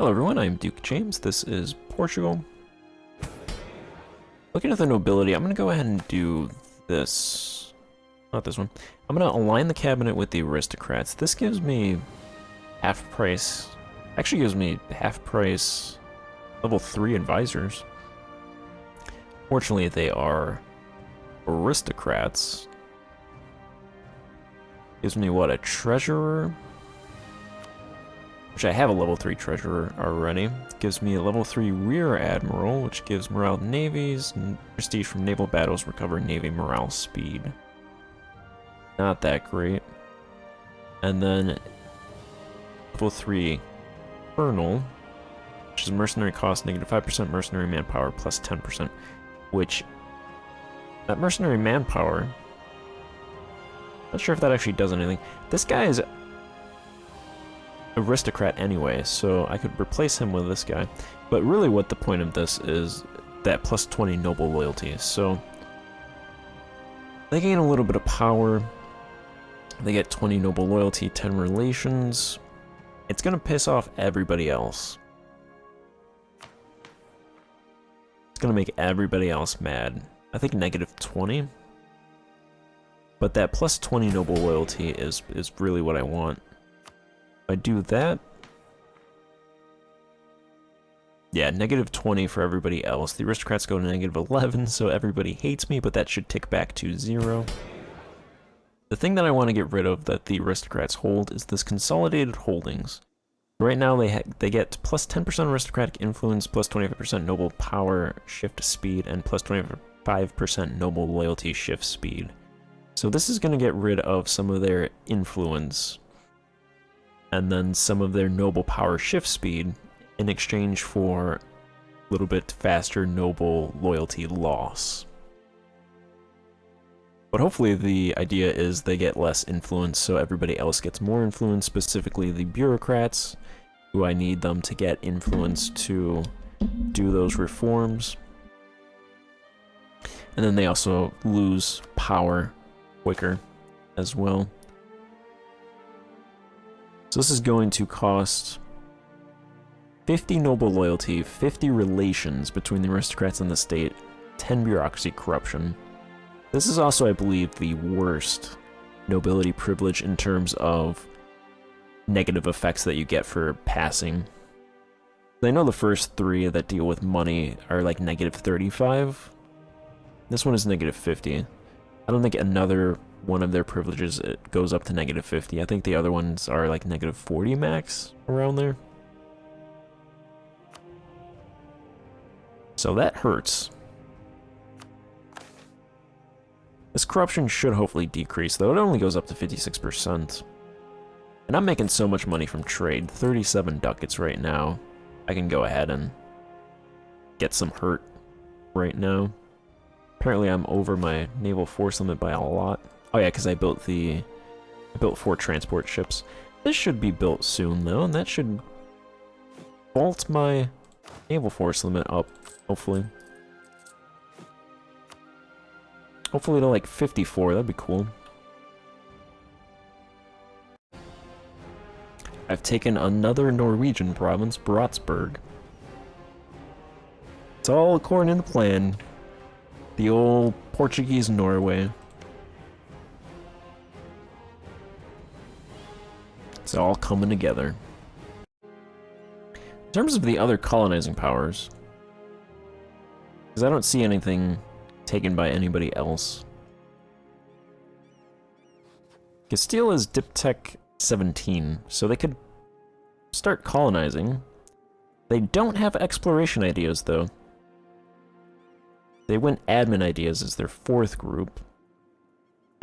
Hello everyone, I'm Duke James. This is Portugal. Looking at the nobility, I'm going to go ahead and do this. Not this one. I'm going to align the cabinet with the aristocrats. This gives me half price. Actually gives me half price level 3 advisors. Fortunately, they are aristocrats. Gives me what, a treasurer? Which I have a level 3 treasurer already. Gives me a level 3 rear admiral, which gives morale to navies, and prestige from naval battles, recover navy morale speed. Not that great. And then level 3 colonel, which is mercenary cost, negative 5% mercenary manpower, plus 10%, which that mercenary manpower, not sure if that actually does anything. This guy is aristocrat anyway, so I could replace him with this guy. But really what the point of this is that plus 20 noble loyalty. So they gain a little bit of power. They get 20 noble loyalty, 10 relations. It's gonna piss off everybody else. It's gonna make everybody else mad. I think negative 20. But that plus 20 noble loyalty is really what I want. I do that, yeah, negative 20 for everybody else. The aristocrats go to negative 11, so everybody hates me, but that should tick back to 0. The thing that I want to get rid of that the aristocrats hold is this consolidated holdings. Right now they get plus 10% aristocratic influence, plus 25% noble power shift speed, and plus 25% noble loyalty shift speed. So this is going to get rid of some of their influence and then some of their noble power shift speed in exchange for a little bit faster noble loyalty loss. But hopefully the idea is they get less influence so everybody else gets more influence, specifically the bureaucrats, who I need them to get influence to do those reforms. And then they also lose power quicker as well. So this is going to cost 50 noble loyalty, 50 relations between the aristocrats and the state, 10 bureaucracy corruption. This is also, I believe, the worst nobility privilege in terms of negative effects that you get for passing. I know the first 3 that deal with money are like negative 35. This one is negative 50. I don't think another one of their privileges it goes up to negative 50. I think the other ones are like negative 40 max, around there. So that hurts. This corruption should hopefully decrease, though it only goes up to 56%. And I'm making so much money from trade, 37 ducats right now. I can go ahead and get some hurt right now. Apparently I'm over my naval force limit by a lot. Oh yeah, because I built 4 transport ships. This should be built soon though, and that should vault my naval force limit up, hopefully. Hopefully to like 54, that'd be cool. I've taken another Norwegian province, Bratsburg. It's all according to the plan. The old Portuguese Norway. It's all coming together. In terms of the other colonizing powers, because I don't see anything taken by anybody else. Castile is Diptech 17, so they could start colonizing. They don't have exploration ideas, though. They went admin ideas as their 4th group.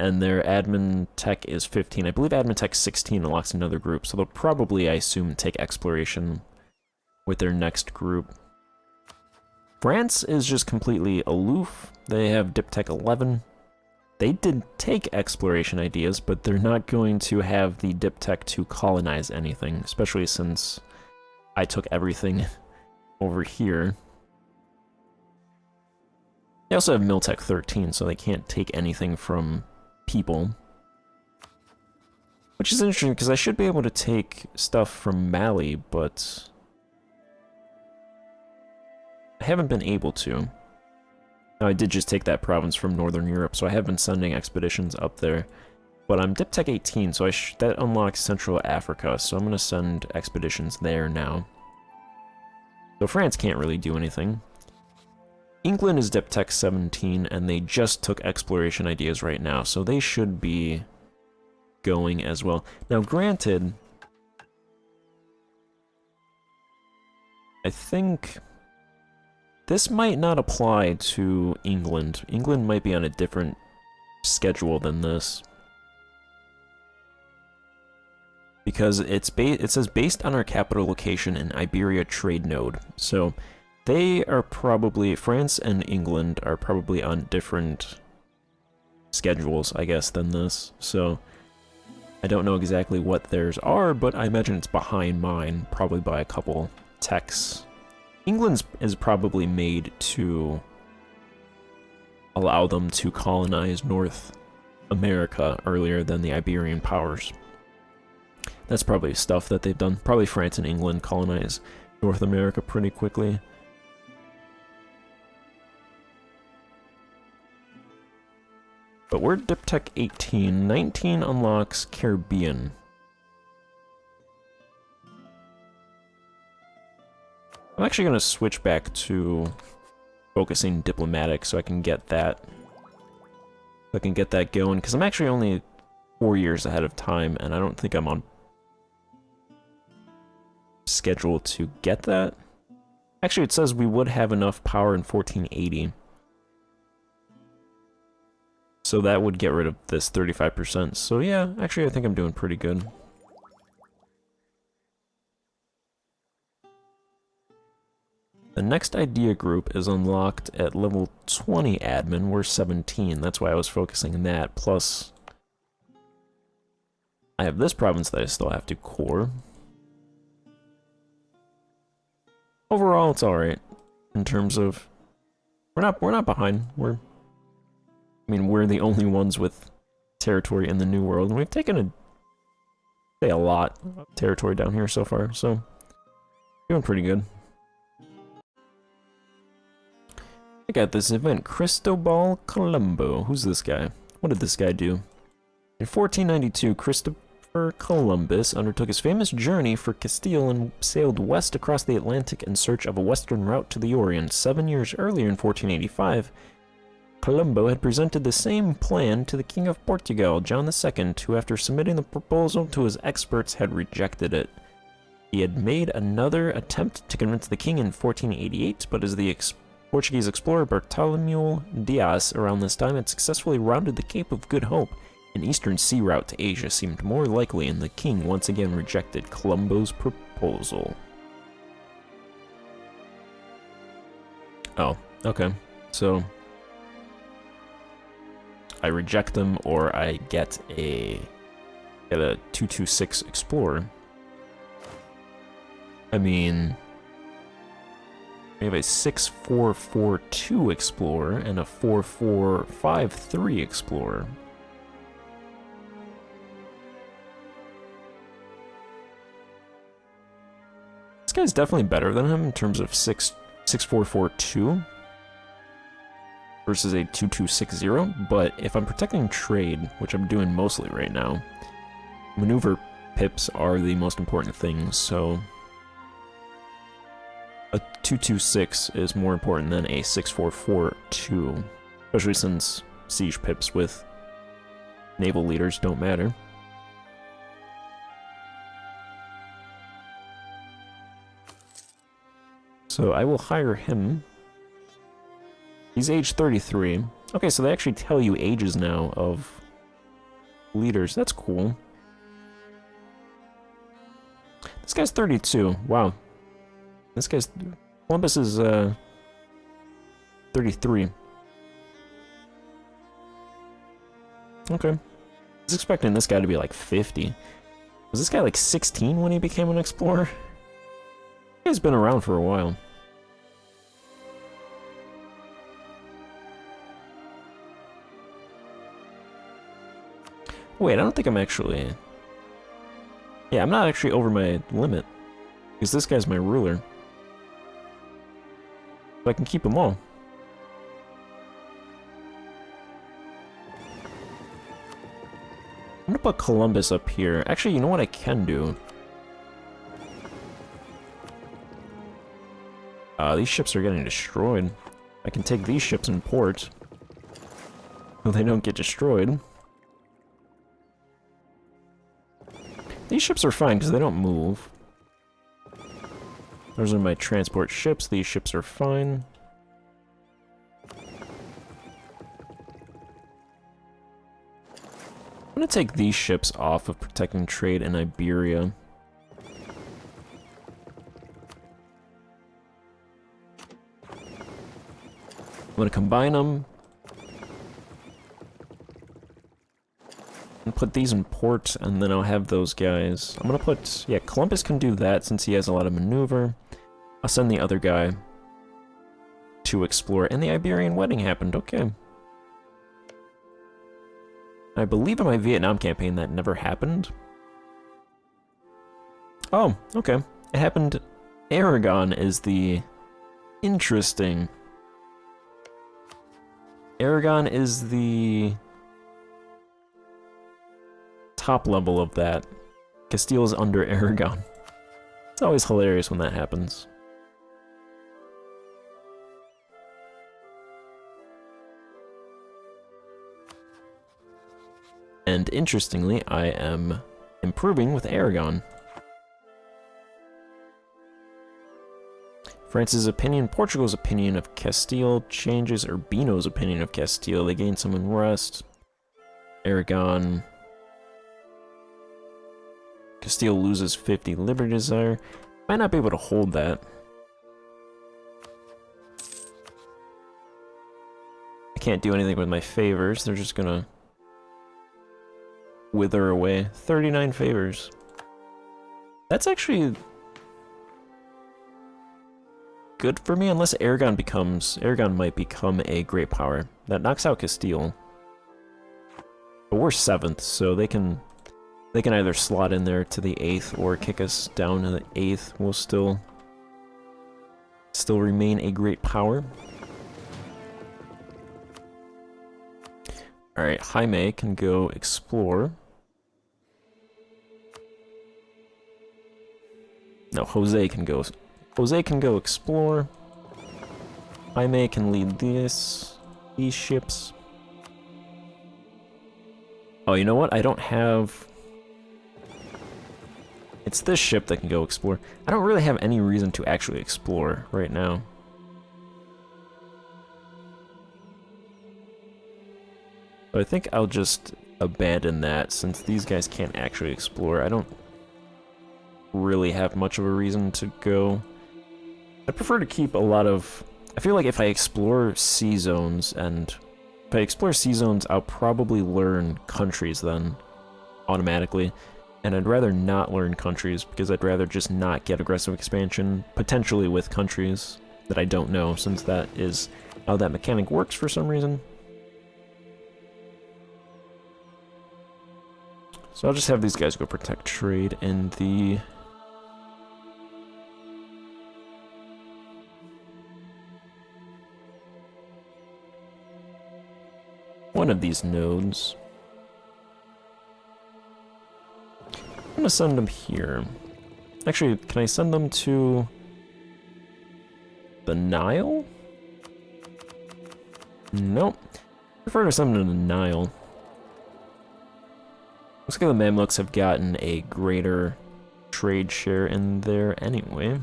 And their admin tech is 15. I believe admin tech 16 unlocks another group, so they'll probably, I assume, take exploration with their next group. France is just completely aloof. They have Diptech 11. They did take exploration ideas, but they're not going to have the Diptech to colonize anything, especially since I took everything over here. They also have Miltech 13, so they can't take anything from people. Which is interesting, because I should be able to take stuff from Mali, but I haven't been able to. Now, I did just take that province from Northern Europe, so I have been sending expeditions up there. But I'm Dip Tech 18, so that unlocks Central Africa, so I'm going to send expeditions there now. So France can't really do anything. England is Dip Tech 17, and they just took exploration ideas right now, so they should be going as well. Now, granted, I think this might not apply to England. England might be on a different schedule than this. Because it says based on our capital location in Iberia trade node. So they are probably, France and England are probably on different schedules, I guess, than this. So I don't know exactly what theirs are, but I imagine it's behind mine, probably by a couple techs. England's is probably made to allow them to colonize North America earlier than the Iberian powers. That's probably stuff that they've done. Probably France and England colonize North America pretty quickly. But we're Dip Tech 18. 19 unlocks Caribbean. I'm actually going to switch back to focusing diplomatic so I can get that. Going, because I'm actually only 4 years ahead of time, and I don't think I'm on schedule to get that. Actually, it says we would have enough power in 1480. So that would get rid of this 35%. So yeah, actually I think I'm doing pretty good. The next idea group is unlocked at level 20 admin. We're 17, that's why I was focusing on that. Plus, I have this province that I still have to core. Overall, it's alright. In terms of... We're not behind. We're the only ones with territory in the New World, and we've taken a lot of territory down here so far, so doing pretty good. I got this event, Cristobal Colombo. Who's this guy? What did this guy do? In 1492, Christopher Columbus undertook his famous journey for Castile and sailed west across the Atlantic in search of a western route to the Orient. 7 years earlier, in 1485, Colombo had presented the same plan to the King of Portugal, John II, who, after submitting the proposal to his experts, had rejected it. He had made another attempt to convince the king in 1488, but as the Portuguese explorer Bartolomeu Dias around this time had successfully rounded the Cape of Good Hope, an eastern sea route to Asia seemed more likely, and the king once again rejected Colombo's proposal. Oh, okay. So I reject them, or I get a 226 explorer. I mean, we have a 6442 explorer and a 4453 explorer. This guy's definitely better than him in terms of 6442 versus a 2260, but if I'm protecting trade, which I'm doing mostly right now, maneuver pips are the most important things, so a 226 is more important than a 6442, especially since siege pips with naval leaders don't matter. So I will hire him. He's age 33. Okay, so they actually tell you ages now of leaders. That's cool. This guy's 32. Wow. Columbus is 33. Okay. I was expecting this guy to be like 50. Was this guy like 16 when he became an explorer? He's been around for a while. Wait, I don't think I'm actually... Yeah, I'm not actually over my limit. Because this guy's my ruler. So I can keep them all. I'm gonna put Columbus up here. Actually, you know what I can do? These ships are getting destroyed. I can take these ships in port. So they don't get destroyed. These ships are fine because they don't move. Those are my transport ships. These ships are fine. I'm gonna take these ships off of protecting trade in Iberia. I'm gonna combine them. And put these in port, and then I'll have those guys. I'm gonna put, yeah, Columbus can do that since he has a lot of maneuver. I'll send the other guy to explore, and the Iberian wedding happened, okay. I believe in my Vietnam campaign that never happened. Oh, okay. It happened. Aragon is the interesting. Aragon is the top level of that. Castile is under Aragon. It's always hilarious when that happens. And interestingly, I am improving with Aragon. France's opinion, Portugal's opinion of Castile changes Urbino's opinion of Castile. They gain some unrest. Aragon. Castile loses 50 liberty desire. Might not be able to hold that. I can't do anything with my favors. They're just gonna wither away. 39 favors. That's actually good for me, unless Aragon might become a great power. That knocks out Castile. But we're 7th, so they can either slot in there to the 8th or kick us down to the 8th. We'll still remain a great power. Alright, Jaime can go explore. No, Jose can go explore. Jaime can lead these ships. Oh, you know what? I don't have... It's this ship that can go explore. I don't really have any reason to actually explore right now. So I think I'll just abandon that since these guys can't actually explore. I don't really have much of a reason to go. I prefer to keep a lot of... I feel like if I explore sea zones, I'll probably learn countries then, automatically. And I'd rather not learn countries, because I'd rather just not get aggressive expansion, potentially with countries that I don't know, since that is how that mechanic works for some reason. So I'll just have these guys go protect trade in the... one of these nodes. I'm gonna send them here. Actually, can I send them to the Nile? Nope. I prefer to send them to the Nile. Looks like the Mamluks have gotten a greater trade share in there anyway.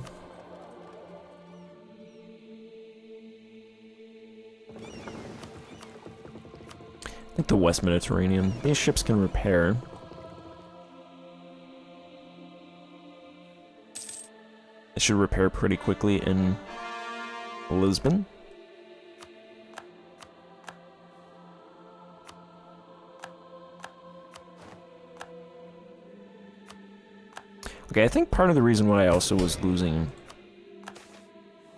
I think the West Mediterranean. These ships can repair. It should repair pretty quickly in Lisbon. Okay, I think part of the reason why I also was losing...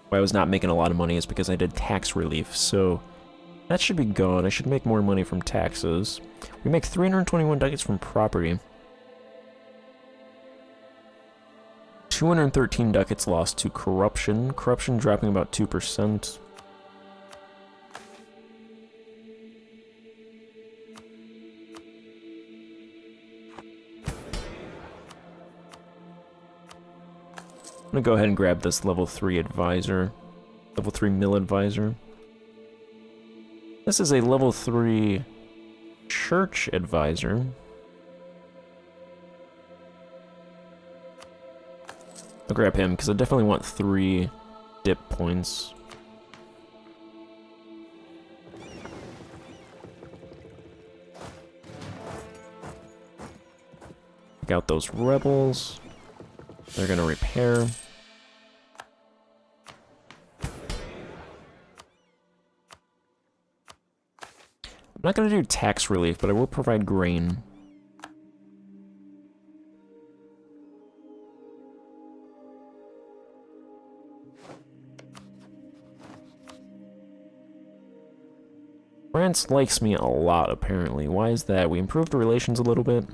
why I was not making a lot of money is because I did tax relief, so... that should be gone. I should make more money from taxes. We make 321 ducats from property. 213 ducats lost to corruption. Corruption dropping about 2%. I'm gonna go ahead and grab this level 3 advisor. Level 3 mill advisor. This is a level 3 church advisor. I'll grab him because I definitely want 3 dip points. Take out those rebels. They're gonna repair. I'm not gonna do tax relief, but I will provide grain. France likes me a lot, apparently. Why is that? We improved the relations a little bit.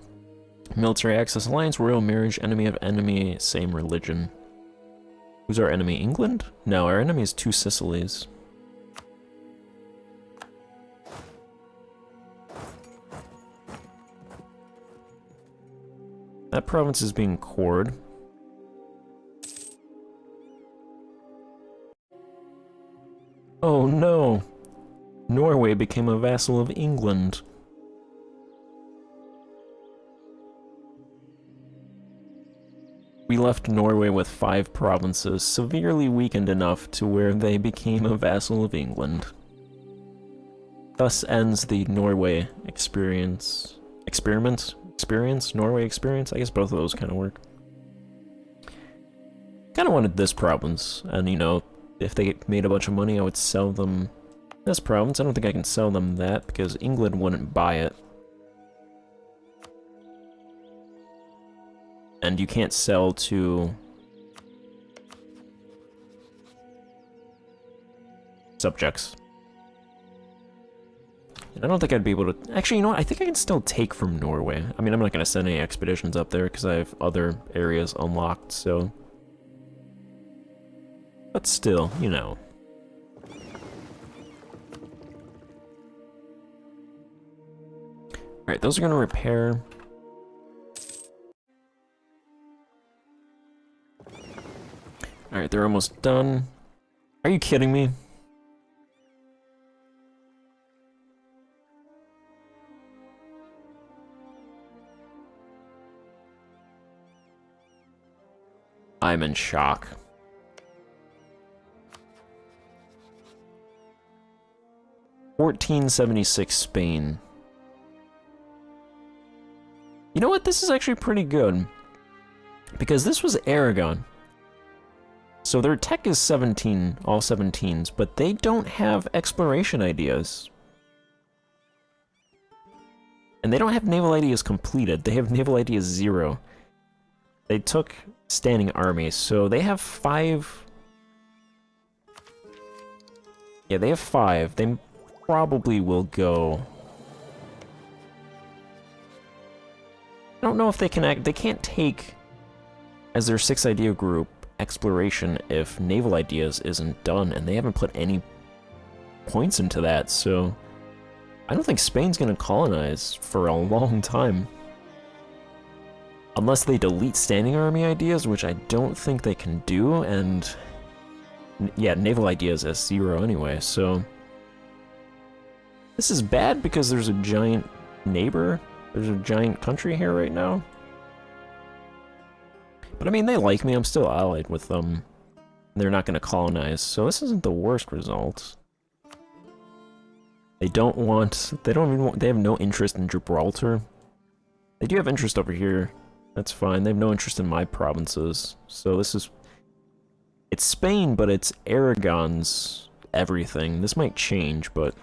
Military access alliance, royal marriage, enemy of enemy, same religion. Who's our enemy? England? No, our enemy is 2 Sicilies. That province is being cored. Oh no! Norway became a vassal of England. We left Norway with 5 provinces, severely weakened enough to where they became a vassal of England. Thus ends the Norway experiment? Norway experience? I guess both of those kind of work. Kind of wanted this province, and you know, if they made a bunch of money, I would sell them this province. I don't think I can sell them that because England wouldn't buy it. And you can't sell to subjects. And I don't think I'd be able to... Actually, you know what? I think I can still take from Norway. I mean, I'm not going to send any expeditions up there because I have other areas unlocked, so... But still, you know. Alright, those are going to repair. Alright, they're almost done. Are you kidding me? I'm in shock. $14.76 Spain. You know what? This is actually pretty good. Because this was Aragon. So their tech is 17, all 17s, but they don't have exploration ideas. And they don't have naval ideas completed. They have naval ideas 0. They took standing armies, so they have 5... Yeah, they have 5. They probably will go... I don't know if they can act... They can't take, as their 6 idea group, exploration if naval ideas isn't done, and they haven't put any points into that, so... I don't think Spain's gonna colonize for a long time. Unless they delete standing army ideas, which I don't think they can do, and... Yeah, naval ideas as 0 anyway, so... This is bad because there's a giant neighbor. There's a giant country here right now. But I mean, they like me, I'm still allied with them. They're not gonna colonize, so this isn't the worst result. They don't want... They don't even want... They have no interest in Gibraltar. They do have interest over here. That's fine. They have no interest in my provinces. So this is... It's Spain, but it's Aragon's everything. This might change, but...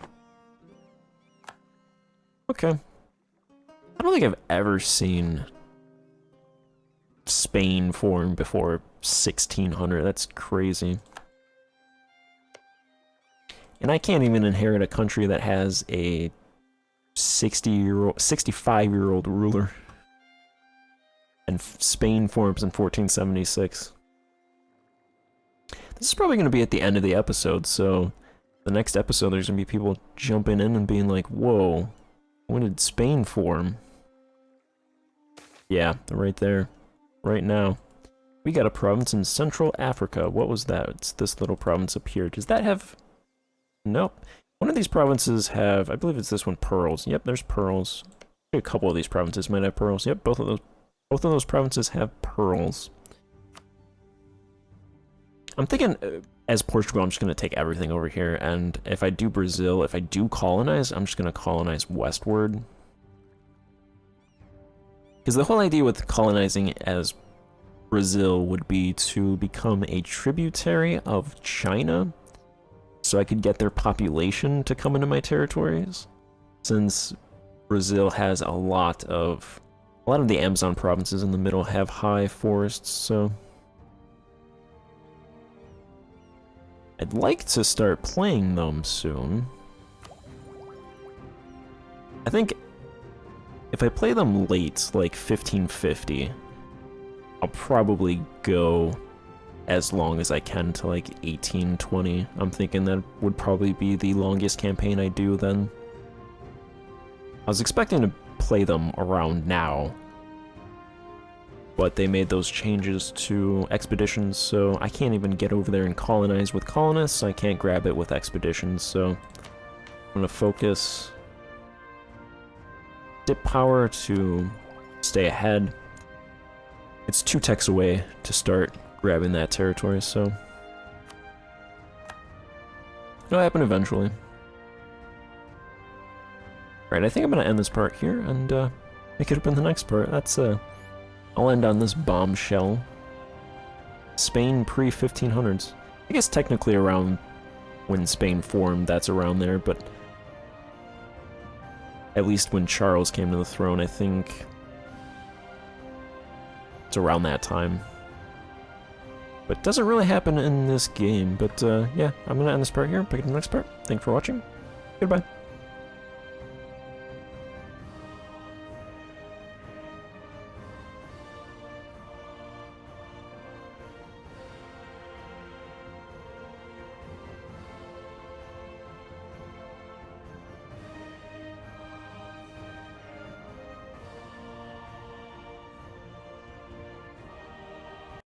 Okay. I don't think I've ever seen Spain form before 1600. That's crazy. And I can't even inherit a country that has a 65-year-old ruler. and Spain forms in 1476. This is probably going to be at the end of the episode, so the next episode there's going to be people jumping in and being like, whoa, when did Spain form? Yeah, right there, right now. We got a province in Central Africa. What was that? It's this little province up here. Does that have... Nope. One of these provinces have, I believe it's this one, pearls. Yep, there's pearls. A couple of these provinces might have pearls. Yep, both of those provinces have pearls. I'm thinking, as Portugal, I'm just going to take everything over here, and if I do Brazil, if I do colonize, I'm just going to colonize westward. Because the whole idea with colonizing as Brazil would be to become a tributary of China, so I could get their population to come into my territories, since Brazil has a lot of the Amazon provinces in the middle have high forests, so I'd like to start playing them soon. I think if I play them late, like 1550, I'll probably go as long as I can to like 1820. I'm thinking that would probably be the longest campaign I do then. I was expecting to play them around now, but they made those changes to expeditions, so I can't even get over there and colonize with colonists. I can't grab it with expeditions, so I'm gonna focus dip power to stay ahead. It's 2 techs away to start grabbing that territory, so it'll happen eventually. Right, I think I'm gonna end this part here and pick it up in the next part. That's I'll end on this bombshell. Spain pre-1500s. I guess technically around when Spain formed, that's around there, but at least when Charles came to the throne, I think it's around that time. But it doesn't really happen in this game, but yeah, I'm gonna end this part here, pick up the next part. Thanks for watching. Goodbye.